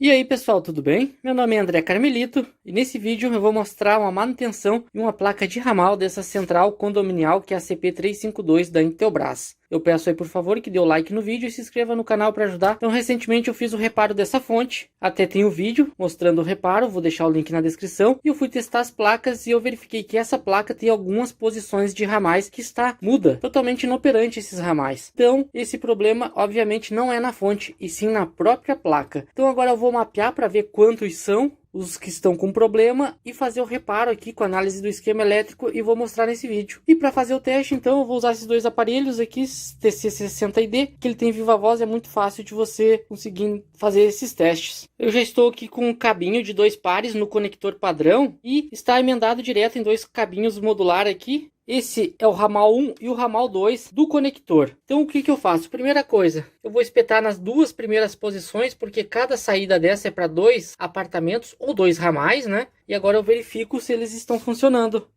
E aí pessoal, tudo bem? Meu nome é André Carmelito e nesse vídeo eu vou mostrar uma manutenção em uma placa de ramal dessa central condominial que é a CP352 da Intelbras. Eu peço aí por favor que dê o like no vídeo e se inscreva no canal para ajudar. Então recentemente eu fiz o reparo dessa fonte, até tem o vídeo mostrando o reparo, vou deixar o link na descrição. E eu fui testar as placas e eu verifiquei que essa placa tem algumas posições de ramais que está muda, totalmente inoperante esses ramais. Então esse problema obviamente não é na fonte e sim na própria placa. Então agora eu vou mapear para ver quantos são os que estão com problema e fazer o reparo aqui com a análise do esquema elétrico e vou mostrar nesse vídeo. E para fazer o teste então eu vou usar esses dois aparelhos aqui, TC60ID, que ele tem viva voz, é muito fácil de você conseguir fazer esses testes. Eu já estou aqui com um cabinho de 2 pares no conector padrão e está emendado direto em 2 cabinhos modular aqui. Esse é o ramal 1 e o ramal 2 do conector. Então o que eu faço? Primeira coisa, eu vou espetar nas duas primeiras posições, porque cada saída dessa é para 2 apartamentos ou 2 ramais, né? E agora eu verifico se eles estão funcionando.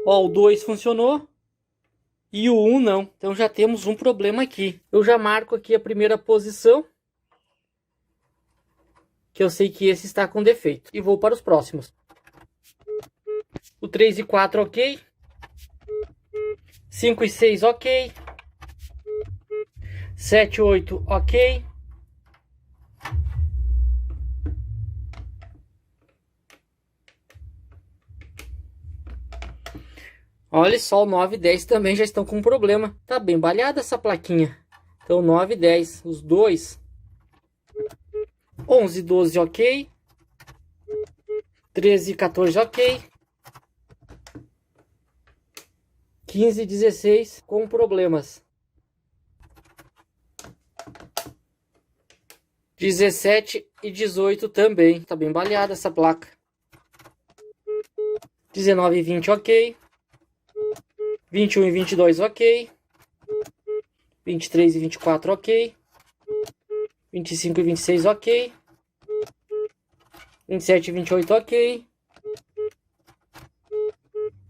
Ó, o 2 funcionou e o 1 não. Então já temos um problema aqui. Eu já marco aqui a primeira posição, que eu sei que esse está com defeito. E vou para os próximos. O 3 e 4 ok. 5 e 6 ok. 7 e 8 ok. Olha só, o 9 e 10 também já estão com problema. Tá bem balhada essa plaquinha. Então 9 e 10, os dois. 11 e 12 ok. 13 e 14 ok. 15 e 16 com problemas. 17 e 18 também. Tá bem baleada essa placa. 19 e 20 ok. 21 e 22 ok. 23 e 24 ok. 25 e 26 ok. 27 e 28 ok.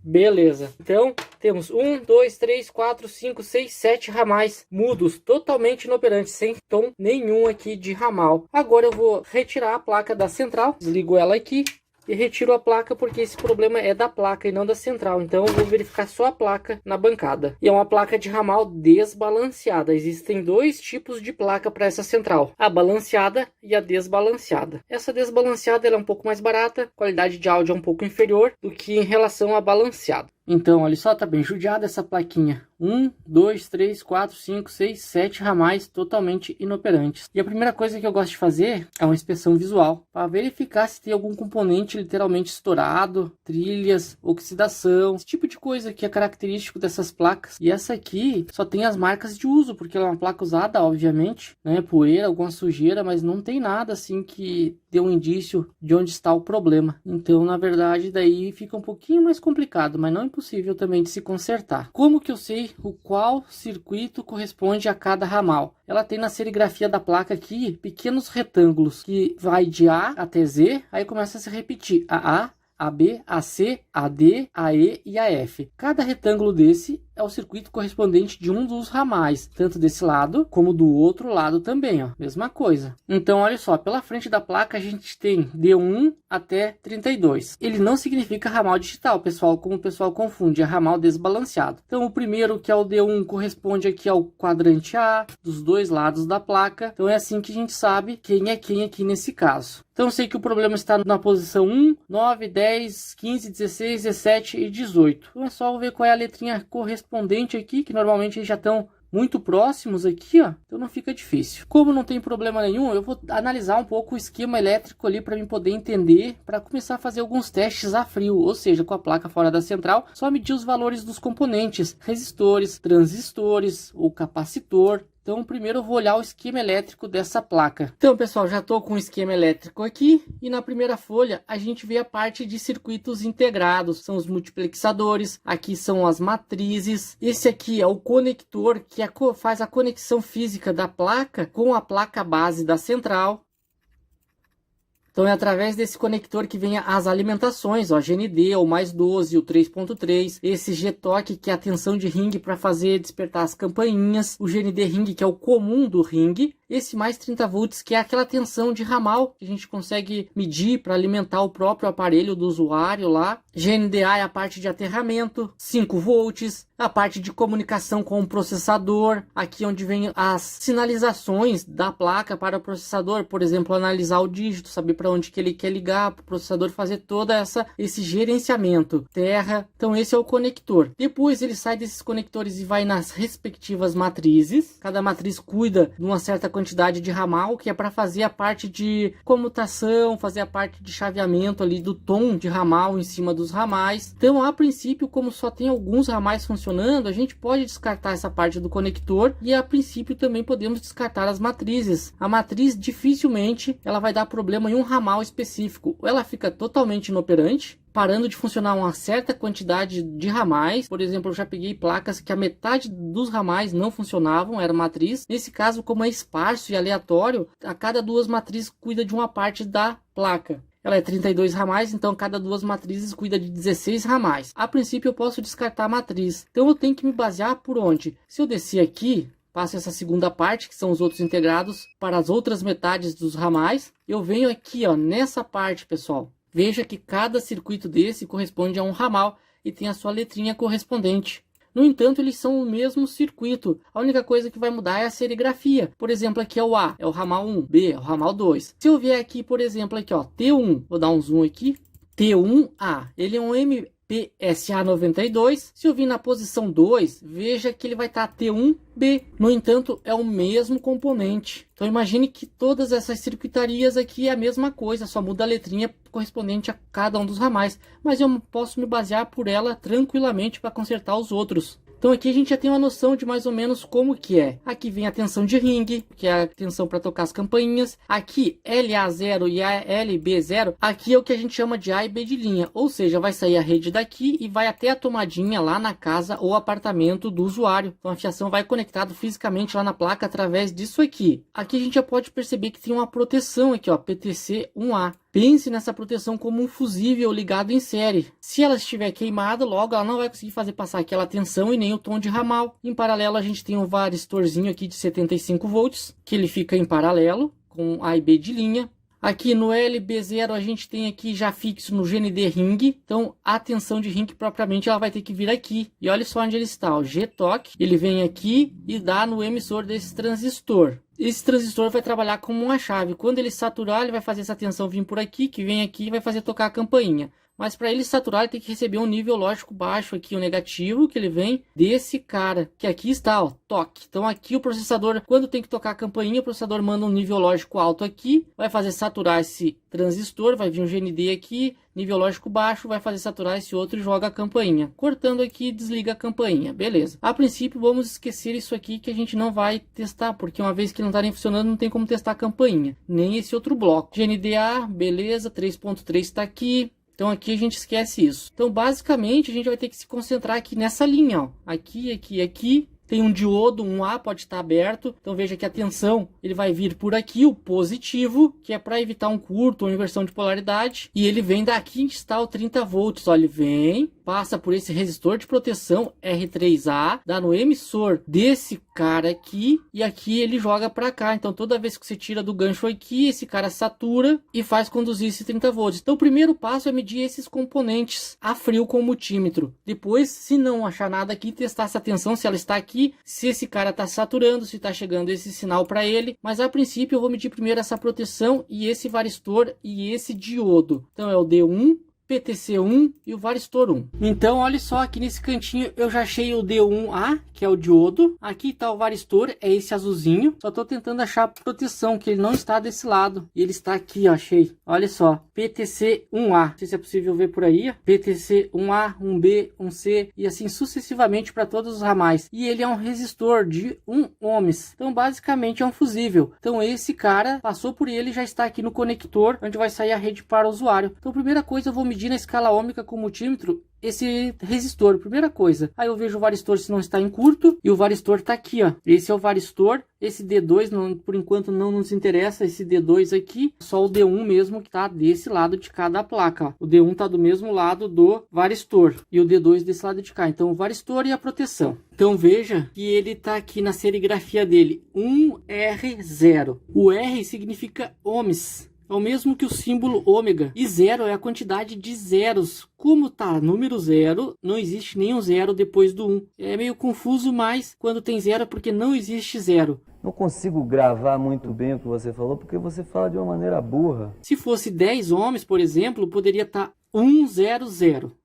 Beleza, então temos 1, 2, 3, 4, 5, 6, 7 ramais mudos, totalmente inoperantes, sem tom nenhum aqui de ramal. Agora eu vou retirar a placa da central, desligo ela aqui e retiro a placa porque esse problema é da placa e não da central. Então eu vou verificar só a placa na bancada. E é uma placa de ramal desbalanceada. Existem 2 tipos de placa para essa central: a balanceada e a desbalanceada. Essa desbalanceada ela é um pouco mais barata, qualidade de áudio é um pouco inferior do que em relação à balanceada. Então, olha só, tá bem judiada essa plaquinha. 1, 2, 3, 4, 5, 6, 7 ramais totalmente inoperantes. E a primeira coisa que eu gosto de fazer é uma inspeção visual, para verificar se tem algum componente literalmente estourado, trilhas, oxidação, esse tipo de coisa que é característico dessas placas. E essa aqui só tem as marcas de uso, porque ela é uma placa usada, obviamente, né? Poeira, alguma sujeira, mas não tem nada assim que dê um indício de onde está o problema. Então, na verdade, daí fica um pouquinho mais complicado, mas não impossível também de se consertar. Como que eu sei o qual circuito corresponde a cada ramal? Ela tem na serigrafia da placa aqui pequenos retângulos que vai de A até Z, aí começa a se repetir a A, a B, a C, a D, a E e a F. Cada retângulo desse é o circuito correspondente de um dos ramais, tanto desse lado como do outro lado também, ó, mesma coisa. Então olha só, pela frente da placa a gente tem D1 até 32. Ele não significa ramal digital, pessoal, como o pessoal confunde, é ramal desbalanceado. Então o primeiro, que é o D1, corresponde aqui ao quadrante A, dos 2 lados da placa. Então é assim que a gente sabe quem é quem aqui nesse caso. Então eu sei que o problema está na posição 1, 9, 10, 15, 16, 17 e 18. Então é só ver qual é a letrinha correspondente aqui, que normalmente já estão muito próximos aqui, ó. Então não fica difícil. Como não tem problema nenhum, eu vou analisar um pouco o esquema elétrico ali para mim poder entender, para começar a fazer alguns testes a frio, ou seja, com a placa fora da central, só medir os valores dos componentes, resistores, transistores, ou capacitor. Então primeiro eu vou olhar o esquema elétrico dessa placa. Então pessoal, já estou com o esquema elétrico aqui e na primeira folha a gente vê a parte de circuitos integrados. São os multiplexadores, aqui são as matrizes. Esse aqui é o conector que faz a conexão física da placa com a placa base da central. Então é através desse conector que vem as alimentações, ó, GND, o mais 12, o 3.3, esse G-Torque, que é a tensão de ringue para fazer despertar as campainhas, o GND ring, que é o comum do ringue, esse mais 30 volts, que é aquela tensão de ramal que a gente consegue medir para alimentar o próprio aparelho do usuário lá. GNDA é a parte de aterramento, 5 volts, a parte de comunicação com o processador, aqui onde vem as sinalizações da placa para o processador, por exemplo, analisar o dígito, saber para onde que ele quer ligar, para o processador fazer toda esse gerenciamento. Terra, então esse é o conector. Depois ele sai desses conectores e vai nas respectivas matrizes. Cada matriz cuida de uma certa quantidade de ramal, que é para fazer a parte de comutação, fazer a parte de chaveamento ali do tom de ramal em cima dos ramais. Então, a princípio, como só tem alguns ramais funcionando, a gente pode descartar essa parte do conector e a princípio também podemos descartar as matrizes. A matriz dificilmente ela vai dar problema em um ramal específico. Ela fica totalmente inoperante, parando de funcionar uma certa quantidade de ramais. Por exemplo, eu já peguei placas que a metade dos ramais não funcionavam, era matriz. Nesse caso, como é esparso e aleatório, a cada 2 matrizes cuida de uma parte da placa. Ela é 32 ramais, então cada 2 matrizes cuida de 16 ramais. A princípio eu posso descartar a matriz. Então eu tenho que me basear por onde? Se eu descer aqui, passo essa segunda parte, que são os outros integrados, para as outras metades dos ramais. Eu venho aqui, ó, nessa parte, pessoal. Veja que cada circuito desse corresponde a um ramal e tem a sua letrinha correspondente. No entanto, eles são o mesmo circuito. A única coisa que vai mudar é a serigrafia. Por exemplo, aqui é o A, é o ramal 1, B é o ramal 2. Se eu vier aqui, por exemplo, aqui ó, T1, vou dar um zoom aqui, T1A, ele é um MPSA92. Se eu vir na posição 2, veja que ele vai estar T1B. No entanto, é o mesmo componente. Então imagine que todas essas circuitarias aqui é a mesma coisa, só muda a letrinha correspondente a cada um dos ramais. Mas eu posso me basear por ela tranquilamente para consertar os outros. Então aqui a gente já tem uma noção de mais ou menos como que é. Aqui vem a tensão de ringue, que é a tensão para tocar as campainhas. Aqui LA0 e LB0, aqui é o que a gente chama de A e B de linha. Ou seja, vai sair a rede daqui e vai até a tomadinha lá na casa ou apartamento do usuário. Então a fiação vai conectado fisicamente lá na placa através disso aqui. Aqui a gente já pode perceber que tem uma proteção aqui, ó, PTC1A. Pense nessa proteção como um fusível ligado em série. Se ela estiver queimada, logo ela não vai conseguir fazer passar aquela tensão e nem o tom de ramal. Em paralelo, a gente tem um varistorzinho aqui de 75 volts, que ele fica em paralelo com A e B de linha. Aqui no LB0 a gente tem aqui já fixo no GND ring, então a tensão de ring propriamente ela vai ter que vir aqui. E olha só onde ele está, o G-Toque, ele vem aqui e dá no emissor desse transistor. Esse transistor vai trabalhar como uma chave. Quando ele saturar, ele vai fazer essa tensão vir por aqui, que vem aqui e vai fazer tocar a campainha. Mas para ele saturar, ele tem que receber um nível lógico baixo aqui, o negativo, que ele vem desse cara, que aqui está, ó, toque. Então aqui o processador, quando tem que tocar a campainha, o processador manda um nível lógico alto aqui, vai fazer saturar esse transistor, vai vir um GND aqui, nível lógico baixo, vai fazer saturar esse outro e joga a campainha. Cortando aqui, desliga a campainha, beleza. A princípio, vamos esquecer isso aqui que a gente não vai testar, porque uma vez que não está nem funcionando, não tem como testar a campainha, nem esse outro bloco. GNDA, beleza, 3.3 está aqui. Então aqui a gente esquece isso. Então basicamente a gente vai ter que se concentrar aqui nessa linha, ó. Aqui, aqui, aqui. Tem um diodo, um A pode estar aberto. Então veja que a tensão ele vai vir por aqui, o positivo, que é para evitar um curto ou inversão de polaridade. E ele vem daqui onde está o 30 volts. Olha, ele vem, passa por esse resistor de proteção R3A, dá no emissor desse cara aqui e aqui ele joga para cá. Então toda vez que você tira do gancho aqui, esse cara satura e faz conduzir esse 30 volts. Então o primeiro passo é medir esses componentes a frio com o multímetro. Depois, se não achar nada aqui, testar essa tensão, se ela está aqui, se esse cara está saturando, se está chegando esse sinal para ele. Mas a princípio eu vou medir primeiro essa proteção e esse varistor e esse diodo. Então é o D1, PTC1 e o varistor 1. Então olha só, aqui nesse cantinho eu já achei o D1A, que é o diodo. Aqui está o varistor, é esse azulzinho. Só estou tentando achar a proteção, que ele não está desse lado. E ele está aqui, ó, achei. Olha só, PTC1A. Não sei se é possível ver por aí. PTC1A, 1B, 1C e assim sucessivamente para todos os ramais. E ele é um resistor de 1 ohms. Então basicamente é um fusível. Então esse cara passou por ele e já está aqui no conector, onde vai sair a rede para o usuário. Então a primeira coisa eu vou medir na escala ôhmica com o multímetro esse resistor, primeira coisa. Aí eu vejo o varistor se não está em curto, e o varistor está aqui, ó. Esse é o varistor, esse D2 não, por enquanto não nos interessa, esse D2 aqui, só o D1 mesmo que está desse lado de cá da placa, ó. O D1 está do mesmo lado do varistor, e o D2 desse lado de cá. Então o varistor e a proteção. Então veja que ele está aqui na serigrafia dele, 1R0. O R significa ohms. É o mesmo que o símbolo ômega. E 0 é a quantidade de zeros. Como tá número 0, não existe nenhum zero depois do 1. É meio confuso, mas quando tem zero é porque não existe zero. Não consigo gravar muito bem o que você falou, porque você fala de uma maneira burra. Se fosse 10 ohms, por exemplo, poderia estar 100.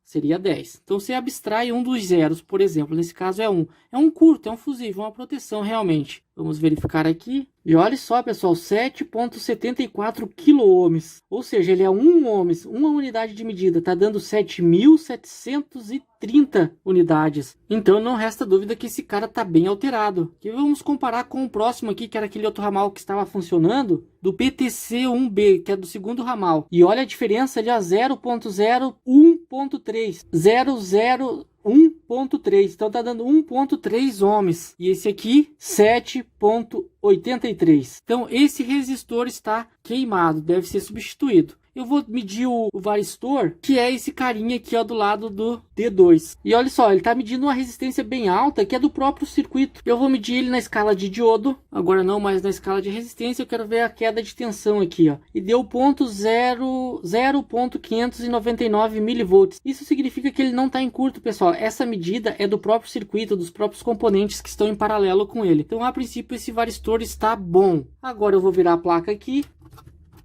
Seria 10. Então você abstrai um dos zeros, por exemplo. Nesse caso é 1. É um curto, é um fusível, uma proteção realmente. Vamos verificar aqui. E olha só, pessoal, 7,74 quiloohms. Ou seja, ele é 1 ohms, uma unidade de medida. Está dando 7.730 unidades. Então não resta dúvida que esse cara está bem alterado. E vamos comparar com o próximo aqui, que era aquele outro ramal que estava funcionando, do PTC1B, que é do segundo ramal. E olha a diferença ali, 0.01.3. 001.3, então tá dando 1.3 ohms, e esse aqui 7.83. Então esse resistor está queimado, deve ser substituído. Eu vou medir o varistor, que é esse carinha aqui, ó, do lado do D2. E olha só, ele está medindo uma resistência bem alta, que é do próprio circuito. Eu vou medir ele na escala de diodo, agora não mais na escala de resistência. Eu quero ver a queda de tensão aqui, ó. E deu 0.599 milivolts. Isso significa que ele não está em curto, pessoal. Essa medida é do próprio circuito, dos próprios componentes que estão em paralelo com ele. Então, a princípio, esse varistor está bom. Agora eu vou virar a placa aqui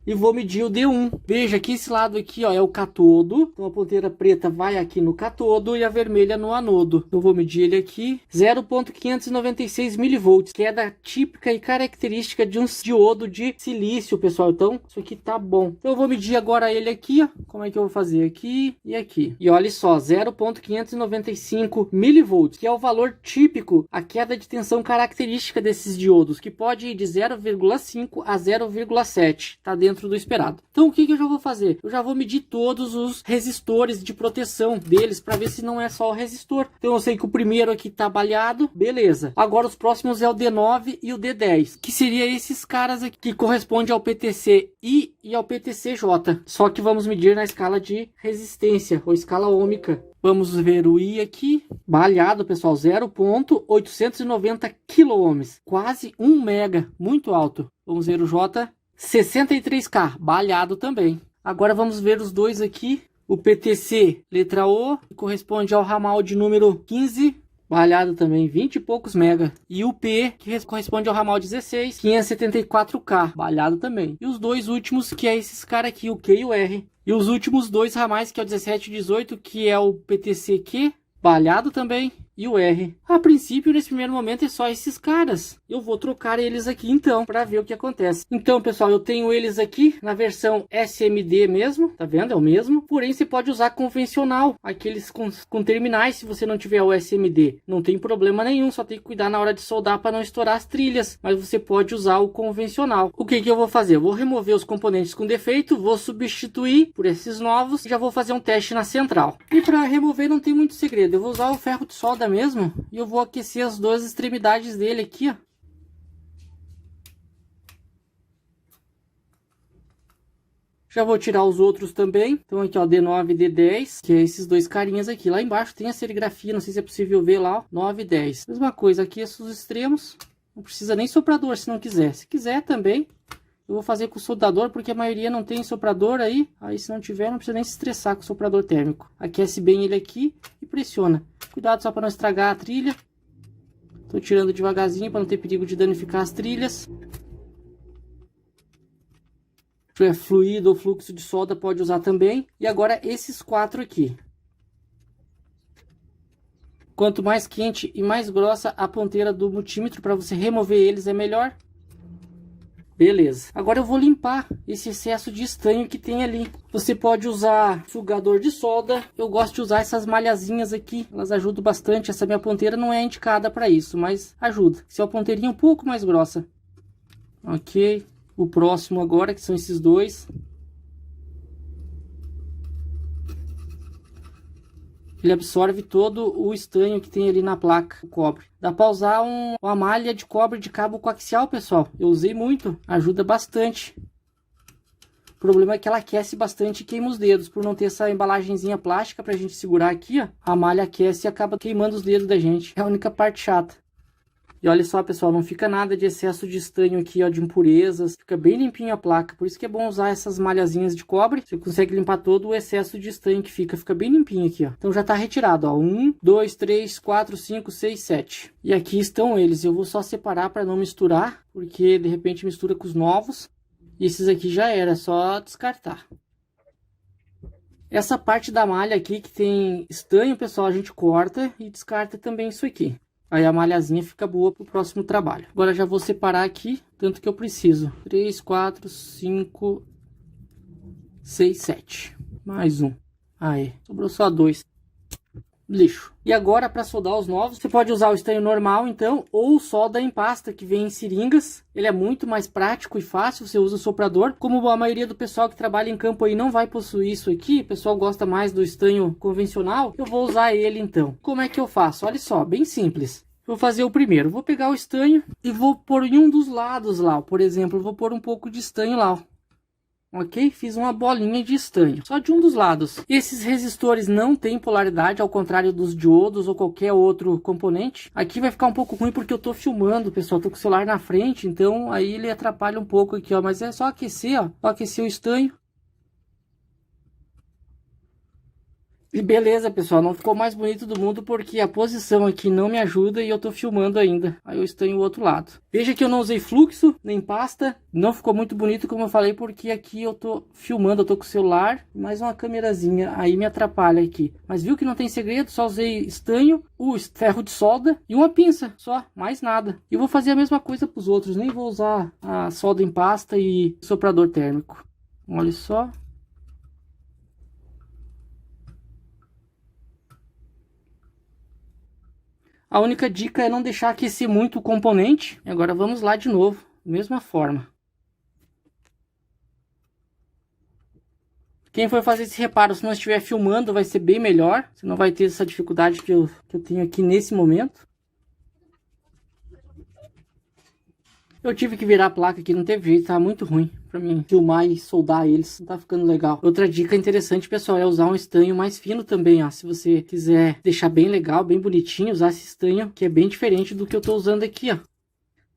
e vou medir o D1. Veja que esse lado aqui, ó, é o catodo. Então a ponteira preta vai aqui no catodo e a vermelha no anodo. Eu vou medir ele aqui, 0.596 milivolts, queda típica e característica de um diodo de silício, pessoal. Então isso aqui tá bom. Então eu vou medir agora ele aqui, ó. Como é que eu vou fazer? Aqui e aqui. E olha só, 0.595 milivolts, que é o valor típico, a queda de tensão característica desses diodos, que pode ir de 0,5 a 0,7. Tá dentro do esperado. Então o que eu já vou fazer? Eu já vou medir todos os resistores de proteção deles para ver se não é só o resistor. Então eu sei que o primeiro aqui tá balhado, beleza. Agora os próximos é o D9 e o D10, que seria esses caras aqui, que corresponde ao PTC-I e ao PTC-J. Só que vamos medir na escala de resistência, ou escala ômica. Vamos ver o I aqui, balhado, pessoal, 0.890 quiloohms, quase 1 mega, muito alto. Vamos ver o J, 63K, balhado também. Agora vamos ver os dois aqui. O PTC, letra O, que corresponde ao ramal de número 15, balhado também, 20 e poucos mega. E o P, que corresponde ao ramal 16, 574K, balhado também. E os dois últimos, que é esses caras aqui, o Q e o R. E os últimos dois ramais, que é o 17 e 18, que é o PTC-Q, balhado também, e o R. A princípio, nesse primeiro momento, é só esses caras. Eu vou trocar eles aqui, então, para ver o que acontece. Então, pessoal, eu tenho eles aqui na versão SMD mesmo. Tá vendo? É o mesmo. Porém, você pode usar convencional. Aqueles com terminais, se você não tiver o SMD. Não tem problema nenhum. Só tem que cuidar na hora de soldar para não estourar as trilhas. Mas você pode usar o convencional. O que eu vou fazer? Eu vou remover os componentes com defeito. Vou substituir por esses novos. Já vou fazer um teste na central. E para remover não tem muito segredo. Eu vou usar o ferro de solda mesmo, e eu vou aquecer as duas extremidades dele aqui, ó. Já vou tirar os outros também. Então aqui, ó, D9 e D10, que é esses dois carinhas aqui. Lá embaixo tem a serigrafia, não sei se é possível ver lá, ó, 9 e 10. Mesma coisa, aqui esses extremos. Não precisa nem soprador se não quiser. Se quiser também, eu vou fazer com o soldador, porque a maioria não tem soprador aí. Aí se não tiver, não precisa nem se estressar com o soprador térmico. Aquece bem ele aqui e pressiona. Cuidado só para não estragar a trilha. Tô tirando devagarzinho para não ter perigo de danificar as trilhas. Se tiver fluido ou fluxo de solda, pode usar também. E agora esses quatro aqui. Quanto mais quente e mais grossa a ponteira do multímetro para você remover eles, é melhor. Beleza. Agora eu vou limpar esse excesso de estanho que tem ali. Você pode usar sugador de solda. Eu gosto de usar essas malhazinhas aqui. Elas ajudam bastante. Essa minha ponteira não é indicada para isso, mas ajuda. Se é uma ponteirinha um pouco mais grossa. Ok. O próximo agora, que são esses dois. Ele absorve todo o estanho que tem ali na placa, o cobre. Dá para usar uma malha de cobre de cabo coaxial, pessoal. Eu usei muito, ajuda bastante. O problema é que ela aquece bastante e queima os dedos. Por não ter essa embalagenzinha plástica pra gente segurar aqui, ó, a malha aquece e acaba queimando os dedos da gente. É a única parte chata. E olha só, pessoal, não fica nada de excesso de estanho aqui, ó, de impurezas. Fica bem limpinho a placa. Por isso que é bom usar essas malhazinhas de cobre. Você consegue limpar todo o excesso de estanho que fica bem limpinho aqui, ó. Então já tá retirado, ó. 1, 2, 3, 4, 5, 6, 7. E aqui estão eles. Eu vou só separar para não misturar, porque de repente mistura com os novos. E esses aqui já era, é só descartar. Essa parte da malha aqui que tem estanho, pessoal, a gente corta e descarta também isso aqui. Aí a malhazinha fica boa para o próximo trabalho. Agora já vou separar aqui, tanto que eu preciso. 3, 4, 5, 6, 7. Mais um. Aí, sobrou só 2. Lixo. E agora, para soldar os novos, você pode usar o estanho normal, então, ou solda em pasta, que vem em seringas. Ele é muito mais prático e fácil, você usa o soprador. Como a maioria do pessoal que trabalha em campo aí não vai possuir isso aqui, o pessoal gosta mais do estanho convencional, eu vou usar ele então. Como é que eu faço? Olha só, bem simples. Vou fazer o primeiro, vou pegar o estanho e vou pôr em um dos lados lá, por exemplo, eu vou pôr um pouco de estanho lá, ó. Ok? Fiz uma bolinha de estanho, só de um dos lados. Esses resistores não têm polaridade, ao contrário dos diodos ou qualquer outro componente. Aqui vai ficar um pouco ruim porque eu tô filmando, pessoal, tô com o celular na frente, então aí ele atrapalha um pouco aqui, ó. Mas é só aquecer, ó, só aquecer o estanho. E beleza, pessoal, não ficou mais bonito do mundo porque a posição aqui não me ajuda e eu tô filmando ainda. Aí eu estanho o outro lado. Veja que eu não usei fluxo, nem pasta. Não ficou muito bonito, como eu falei, porque aqui eu tô filmando, eu tô com o celular, mais uma câmerazinha, aí me atrapalha aqui. Mas viu que não tem segredo, só usei estanho, o ferro de solda e uma pinça, só, mais nada. E vou fazer a mesma coisa pros outros, nem vou usar a solda em pasta e soprador térmico. Olha só. A única dica é não deixar aquecer muito o componente. E agora vamos lá de novo, mesma forma. Quem for fazer esse reparo, se não estiver filmando, vai ser bem melhor. Você não vai ter essa dificuldade que eu tenho aqui nesse momento. Eu tive que virar a placa aqui, não teve jeito, tá muito ruim pra mim filmar e soldar eles, não tá ficando legal. Outra dica interessante, pessoal, é usar um estanho mais fino também, ó. Se você quiser deixar bem legal, bem bonitinho, usar esse estanho, que é bem diferente do que eu tô usando aqui, ó.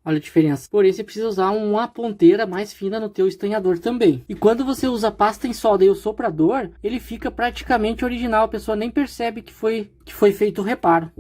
Olha a diferença. Porém, você precisa usar uma ponteira mais fina no teu estanhador também. E quando você usa pasta em solda e o soprador, ele fica praticamente original, a pessoa nem percebe que foi feito o reparo.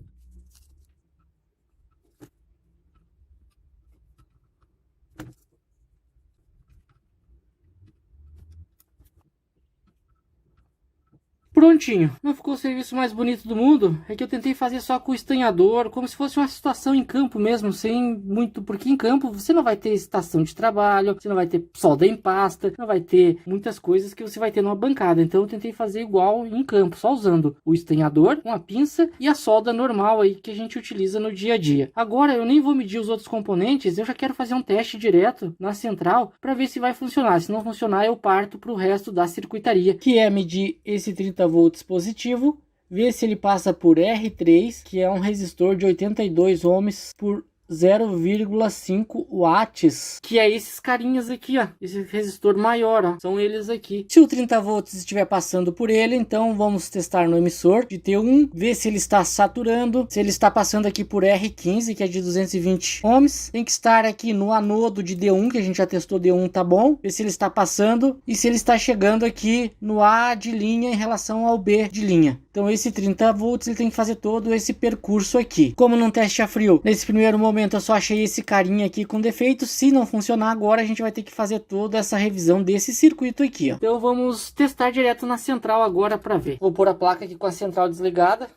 Prontinho. Não ficou o serviço mais bonito do mundo? É que eu tentei fazer só com o estanhador, como se fosse uma situação em campo mesmo, sem muito... Porque em campo você não vai ter estação de trabalho, você não vai ter solda em pasta, não vai ter muitas coisas que você vai ter numa bancada. Então eu tentei fazer igual em campo, só usando o estanhador, uma pinça e a solda normal aí que a gente utiliza no dia a dia. Agora eu nem vou medir os outros componentes, eu já quero fazer um teste direto na central para ver se vai funcionar. Se não funcionar, eu parto para o resto da circuitaria, que é medir esse 30 volts positivo, ver se ele passa por R3, que é um resistor de 82 ohms por 0,5 watts, que é esses carinhas aqui, ó, esse resistor maior, ó, são eles aqui. Se o 30 volts estiver passando por ele, então vamos testar no emissor de T1, ver se ele está saturando, se ele está passando aqui por R15, que é de 220 ohms, tem que estar aqui no anodo de D1, que a gente já testou D1, tá bom, ver se ele está passando e se ele está chegando aqui no A de linha em relação ao B de linha. Então esse 30 volts ele tem que fazer todo esse percurso aqui. Como num teste a frio, nesse primeiro momento eu só achei esse carinha aqui com defeito. Se não funcionar agora, a gente vai ter que fazer toda essa revisão desse circuito aqui, ó. Então vamos testar direto na central agora para ver. Vou pôr a placa aqui com a central desligada.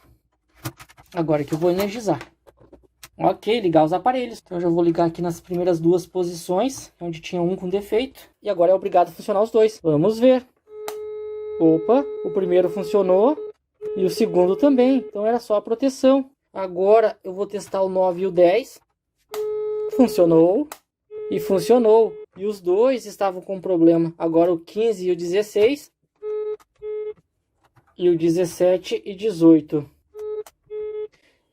Agora que eu vou energizar. Ok, ligar os aparelhos. Então eu já vou ligar aqui nas primeiras duas posições, onde tinha um com defeito. E agora é obrigado a funcionar os dois. Vamos ver. Opa, o primeiro funcionou. E o segundo também, então era só a proteção. Agora eu vou testar o 9 e o 10. Funcionou. E funcionou. E os dois estavam com problema. Agora o 15 e o 16. e o 17 e 18.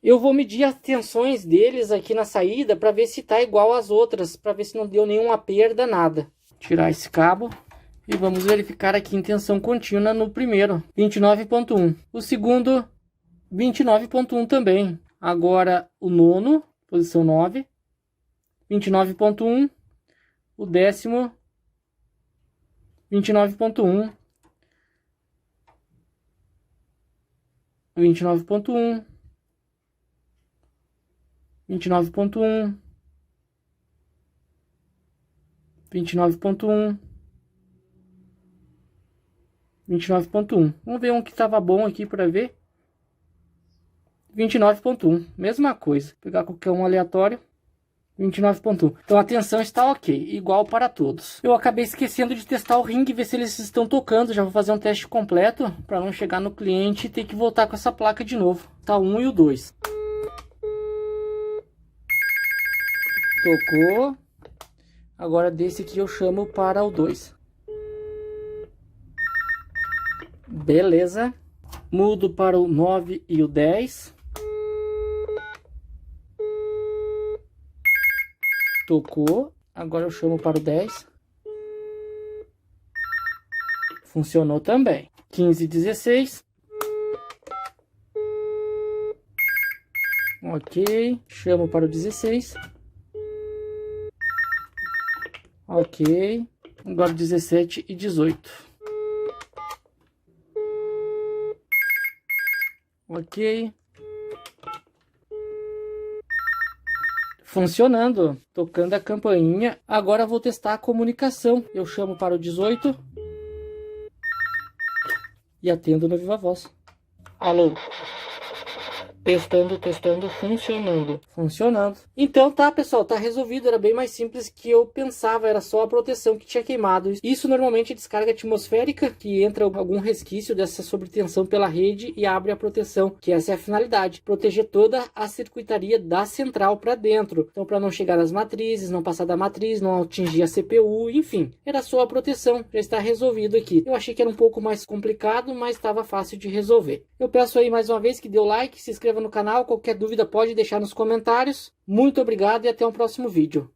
Eu vou medir as tensões deles aqui na saída para ver se tá igual às outras, para ver se não deu nenhuma perda, nada. Tirar esse cabo e vamos verificar aqui em tensão contínua no primeiro, 29.1. O segundo, 29.1 também. Agora o nono, posição 9, 29.1. O décimo, 29.1. 29.1. 29.1, 29.1, 29.1. Vamos ver um que estava bom aqui para ver. 29.1, mesma coisa. Vou pegar qualquer um aleatório. 29.1. Então a tensão está ok, igual para todos. Eu acabei esquecendo de testar o ringue, ver se eles estão tocando. Já vou fazer um teste completo para não chegar no cliente e ter que voltar com essa placa de novo. Tá o 1 e o 2. Tocou. Agora desse aqui eu chamo para o 2. Beleza. Mudo para o 9 e o 10. Tocou. Agora eu chamo para o 10. Funcionou também. 15 e 16. Ok. Chamo para o 16. Ok, agora 17 e 18. Ok. Funcionando, tocando a campainha. Agora vou testar a comunicação. Eu chamo para o 18 e atendo no Viva Voz. Alô? Testando, testando, funcionando. Funcionando. Então tá, pessoal, tá resolvido. Era bem mais simples que eu pensava. Era só a proteção que tinha queimado. Isso normalmente é descarga atmosférica, que entra algum resquício dessa sobretensão pela rede e abre a proteção, que essa é a finalidade. Proteger toda a circuitaria da central para dentro. Então para não chegar nas matrizes, não passar da matriz, não atingir a CPU, enfim. Era só a proteção. Já está resolvido aqui. Eu achei que era um pouco mais complicado, mas estava fácil de resolver. Eu peço aí mais uma vez que dê o like, se inscreva no canal, qualquer dúvida pode deixar nos comentários. Muito obrigado e até um próximo vídeo.